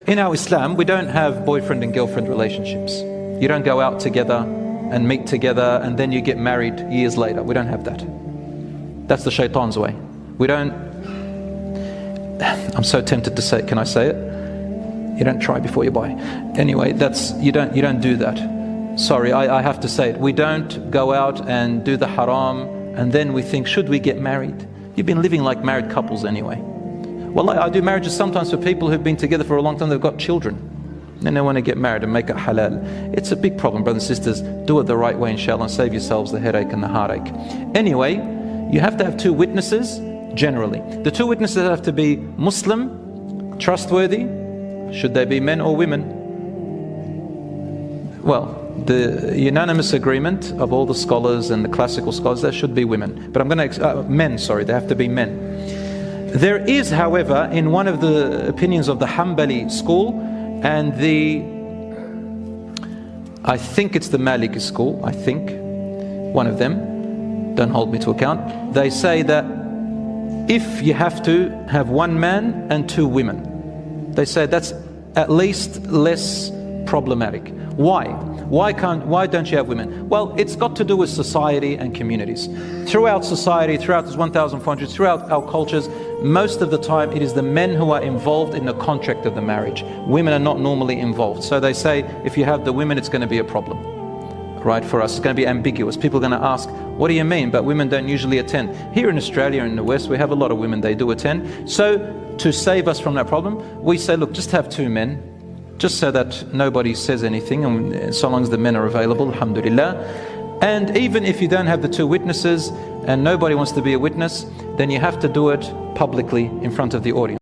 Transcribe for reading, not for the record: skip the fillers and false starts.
In our Islam, we don't have boyfriend and girlfriend relationships. You don't go out together and meet together and then you get married years later. We don't have that. That's the shaitan's way. We don't, I'm so tempted to say it, can I say it? You don't try before you buy. Anyway, you don't do that. Sorry, I have to say it. We don't go out and do the haram and then we think, should we get married? You've been living like married couples anyway. Well, I do marriages sometimes for people who've been together for a long time, they've got children. Then they want to get married and make it halal. It's a big problem, brothers and sisters. Do it the right way, inshallah, and save yourselves the headache and the heartache. Anyway, you have to have two witnesses, generally. The two witnesses have to be Muslim, trustworthy. Should they be men or women? Well, the unanimous agreement of all the scholars and the classical scholars, there should be women. But I'm going to, men, sorry, they have to be men. There is, however, in one of the opinions of the Hanbali school and I think it's the Maliki school, I think, one of them, don't hold me to account, they say that if you have to have one man and two women, they say that's at least less problematic. Why? Why don't you have women? Well, it's got to do with society and communities. Throughout society, throughout this 1,400, throughout our cultures, most of the time it is the men who are involved in the contract of the marriage. Women are not normally involved. So they say if you have the women, it's going to be a problem. Right, for us, it's going to be ambiguous. People are going to ask, what do you mean? But women don't usually attend. Here in Australia, in the West, we have a lot of women, they do attend. So to save us from that problem, we say, look, just have two men, just so that nobody says anything, and so long as the men are available, alhamdulillah. And even if you don't have the two witnesses and nobody wants to be a witness, then you have to do it publicly in front of the audience.